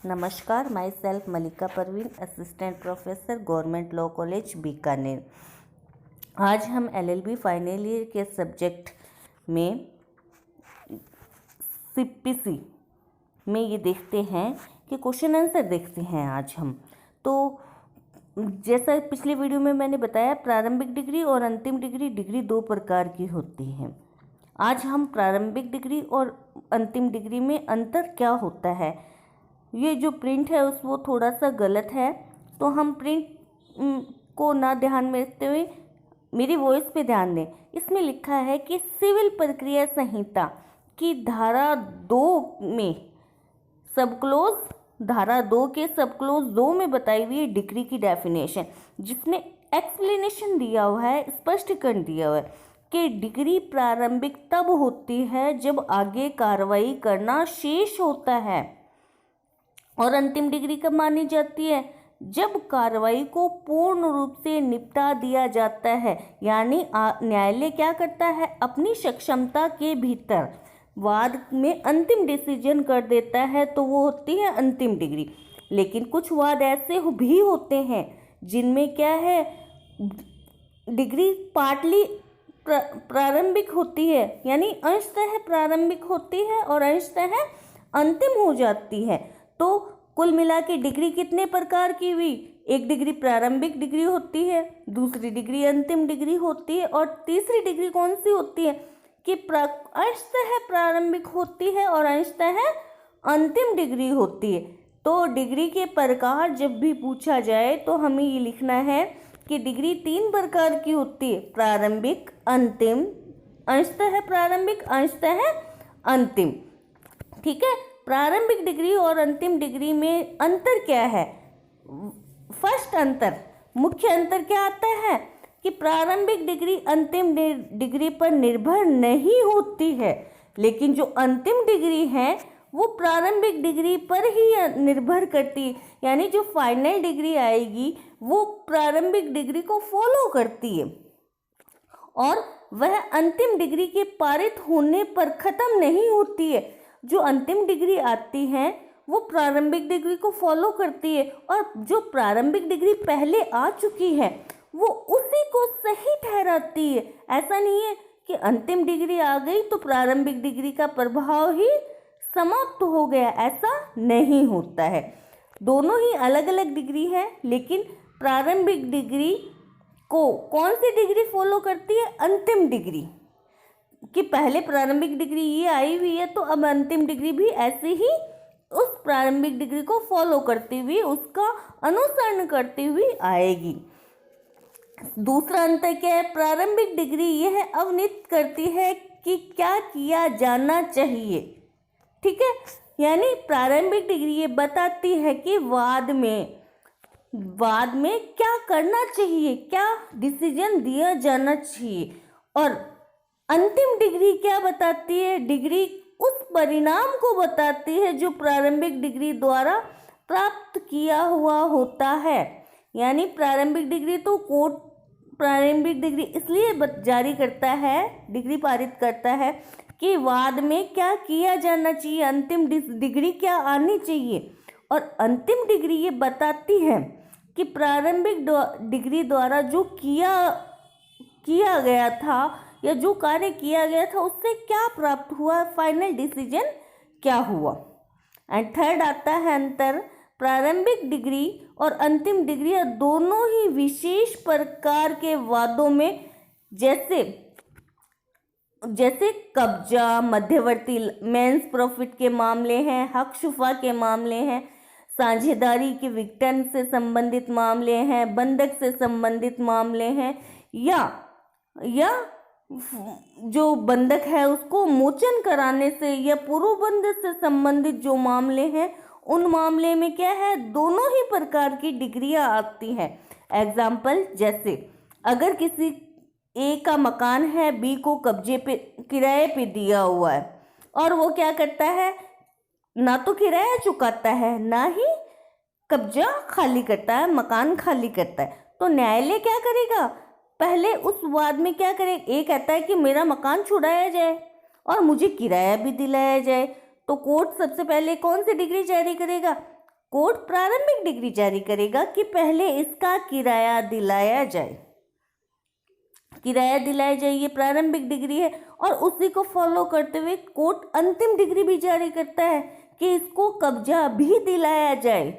नमस्कार, myself Malika Parveen, assistant professor, government law college Bikaner. आज हम एलएलबी फाइनल ईयर के सब्जेक्ट में सीपीसी में ये देखते हैं कि क्वेश्चन आंसर देखते हैं आज हम। तो जैसा पिछले वीडियो में मैंने बताया, प्रारंभिक डिग्री और अंतिम डिग्री दो प्रकार की होती हैं। आज हम प्रारंभिक डिग्री और अंतिम डिग्री में अंतर क्या होता है, ये जो प्रिंट है वो थोड़ा सा गलत है, तो हम प्रिंट को ना ध्यान में रखते हुए मेरी वॉइस पे ध्यान दें। इसमें लिखा है कि सिविल प्रक्रिया संहिता की धारा 2 में सबक्लोज धारा 2 के सबक्लोज 2 में बताई हुई डिग्री की डेफिनेशन, जिसमें एक्सप्लेनेशन दिया हुआ है, स्पष्टीकरण दिया हुआ है कि डिग्री प्रारंभिक तब होती है जब आगे कार्रवाई करना शेष होता है, और अंतिम डिग्री कब मानी जाती है, जब कार्रवाई को पूर्ण रूप से निपटा दिया जाता है। यानी न्यायालय क्या करता है, अपनी सक्षमता के भीतर वाद में अंतिम डिसीजन कर देता है, तो वो होती है अंतिम डिग्री। लेकिन कुछ वाद ऐसे भी होते हैं जिनमें क्या है, डिग्री पार्टली प्रारंभिक होती है, यानी अंशतः प्रारंभिक होती है और अंशतः अंतिम हो जाती है। तो कुल मिला के डिग्री कितने प्रकार की हुई, एक डिग्री प्रारंभिक डिग्री होती है, दूसरी डिग्री अंतिम डिग्री होती है, और तीसरी डिग्री कौन सी होती है कि अंशतः प्रारंभिक होती है और अंशतः अंतिम डिग्री होती है। तो डिग्री के प्रकार जब भी पूछा जाए तो हमें ये लिखना है कि डिग्री 3 प्रकार की होती है, प्रारंभिक, अंतिम, अंशतः प्रारंभिक, अंशतः अंतिम। ठीक है, प्रारंभिक डिग्री और अंतिम डिग्री में अंतर क्या है। फर्स्ट अंतर, मुख्य अंतर क्या आता है कि प्रारंभिक डिग्री अंतिम डिग्री पर निर्भर नहीं होती है, लेकिन जो अंतिम डिग्री है वो प्रारंभिक डिग्री पर ही निर्भर करती है। यानी जो फाइनल डिग्री आएगी वो प्रारंभिक डिग्री को फॉलो करती है, और वह अंतिम डिग्री के पारित होने पर खत्म नहीं होती है। जो अंतिम डिग्री आती है वो प्रारंभिक डिग्री को फॉलो करती है, और जो प्रारंभिक डिग्री पहले आ चुकी है वो उसी को सही ठहराती है। ऐसा नहीं है कि अंतिम डिग्री आ गई तो प्रारंभिक डिग्री का प्रभाव ही समाप्त हो गया, ऐसा नहीं होता है। दोनों ही अलग अलग डिग्री है, लेकिन प्रारंभिक डिग्री को कौन सी डिग्री फॉलो करती है, अंतिम डिग्री, कि पहले प्रारंभिक डिग्री ये आई हुई है तो अब अंतिम डिग्री भी ऐसे ही उस प्रारंभिक डिग्री को फॉलो करती हुई, उसका अनुसरण करती हुई आएगी। दूसरा अंतर क्या है, प्रारंभिक डिग्री यह अवनीत करती है कि क्या किया जाना चाहिए। ठीक है, यानी प्रारंभिक डिग्री ये बताती है कि वाद में क्या करना चाहिए, क्या डिसीजन दिया जाना चाहिए। और अंतिम डिग्री क्या बताती है, डिग्री उस परिणाम को बताती है जो प्रारंभिक डिग्री द्वारा प्राप्त किया हुआ होता है। यानी प्रारंभिक डिग्री तो कोर्ट प्रारंभिक डिग्री इसलिए जारी करता है, डिग्री पारित करता है कि वाद में क्या किया जाना चाहिए, अंतिम डिग्री क्या आनी चाहिए। और अंतिम डिग्री ये बताती है कि प्रारंभिक डिग्री द्वारा जो किया गया था या जो कार्य किया गया था उससे क्या प्राप्त हुआ, फाइनल डिसीजन क्या हुआ। एंड थर्ड आता है अंतर, प्रारंभिक डिग्री और अंतिम डिग्री दोनों ही विशेष प्रकार के वादों में, जैसे कब्जा, मध्यवर्ती मेंस प्रॉफिट के मामले हैं, हक शुफा के मामले हैं, साझेदारी के विघटन से संबंधित मामले हैं, बंधक से संबंधित मामले हैं, या जो बंधक है उसको मोचन कराने से या पूर्वबंध से संबंधित जो मामले हैं, उन मामले में क्या है, दोनों ही प्रकार की डिग्रियां आती हैं। एग्जाम्पल, जैसे अगर किसी ए का मकान है, बी को कब्जे पे किराए पे दिया हुआ है, और वो क्या करता है, ना तो किराया चुकाता है ना ही कब्जा खाली करता है, मकान खाली करता है, तो न्यायालय क्या करेगा, पहले उस वाद में क्या करे, एक कहता है कि मेरा मकान छुड़ाया जाए और मुझे किराया भी दिलाया जाए, तो कोर्ट सबसे पहले कौन सी डिग्री जारी करेगा, कोर्ट प्रारंभिक डिग्री जारी करेगा कि पहले इसका किराया दिलाया जाए। किराया दिलाया जाए ये प्रारंभिक डिग्री है, और उसी को फॉलो करते हुए कोर्ट अंतिम डिग्री भी जारी करता है कि इसको कब्जा भी दिलाया जाए।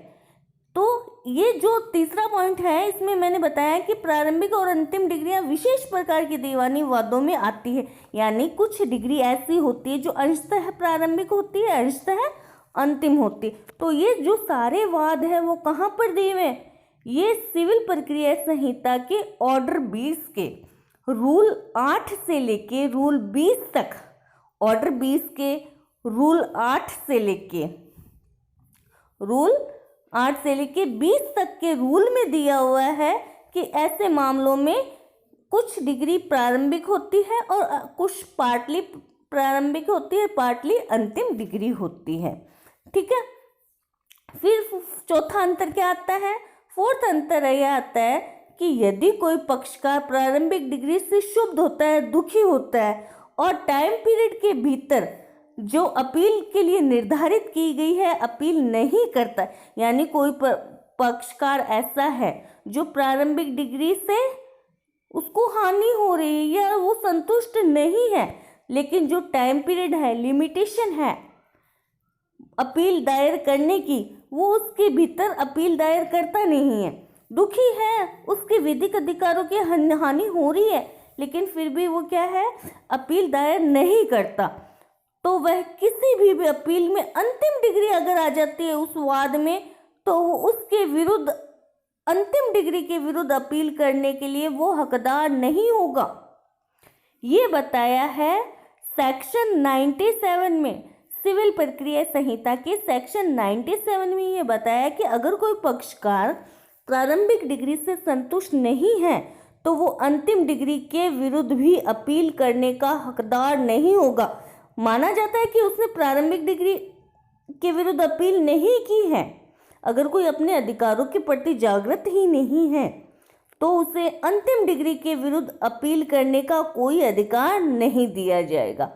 तो ये जो तीसरा पॉइंट है, इसमें मैंने बताया कि प्रारंभिक और अंतिम डिग्रियां विशेष प्रकार के दीवानी वादों में आती है, यानी कुछ डिग्री ऐसी होती है जो अंशतः प्रारंभिक होती है, अंशतः अंतिम होती है। तो ये जो सारे वाद है वो कहाँ पर दिए हुए हैं? ये सिविल प्रक्रिया संहिता के ऑर्डर 20 के रूल 8 से लेके रूल 20 तक, ऑर्डर 20 के रूल 8 से लेके 20 तक के रूल में दिया हुआ है कि ऐसे मामलों में कुछ डिग्री प्रारंभिक होती है और कुछ पार्टली प्रारंभिक होती है, पार्टली अंतिम डिग्री होती है। ठीक है। फिर चौथा अंतर क्या आता है? फोर्थ अंतर यह आता है कि यदि कोई पक्षकार प्रारंभिक डिग्री से शुद्ध होता है, दुखी होता है और टाइम पीरियड के भीतर जो अपील के लिए निर्धारित की गई है अपील नहीं करता, यानी कोई पक्षकार ऐसा है जो प्रारंभिक डिग्री से उसको हानि हो रही है या वो संतुष्ट नहीं है, लेकिन जो टाइम पीरियड है, लिमिटेशन है अपील दायर करने की, वो उसके भीतर अपील दायर करता नहीं है, दुखी है, उसके विधिक अधिकारों की हानि हो रही है, लेकिन फिर भी वो क्या है, अपील दायर नहीं करता, तो वह किसी भी अपील में अंतिम डिग्री अगर आ जाती है उस वाद में, तो उसके विरुद्ध अंतिम डिग्री के विरुद्ध अपील करने के लिए वो हकदार नहीं होगा। ये बताया है सेक्शन 97 में, सिविल प्रक्रिया संहिता के सेक्शन 97 में ये बताया कि अगर कोई पक्षकार प्रारंभिक डिग्री से संतुष्ट नहीं है तो वो अंतिम डिग्री के विरुद्ध भी अपील करने का हकदार नहीं होगा। माना जाता है कि उसने प्रारंभिक डिग्री के विरुद्ध अपील नहीं की है, अगर कोई अपने अधिकारों के प्रति जागृत ही नहीं है तो उसे अंतिम डिग्री के विरुद्ध अपील करने का कोई अधिकार नहीं दिया जाएगा।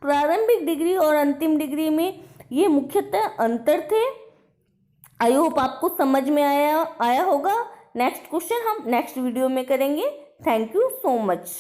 प्रारंभिक डिग्री और अंतिम डिग्री में ये मुख्यतः अंतर थे। आई होप आपको समझ में आया होगा। नेक्स्ट क्वेश्चन हम नेक्स्ट वीडियो में करेंगे। Thank you so much.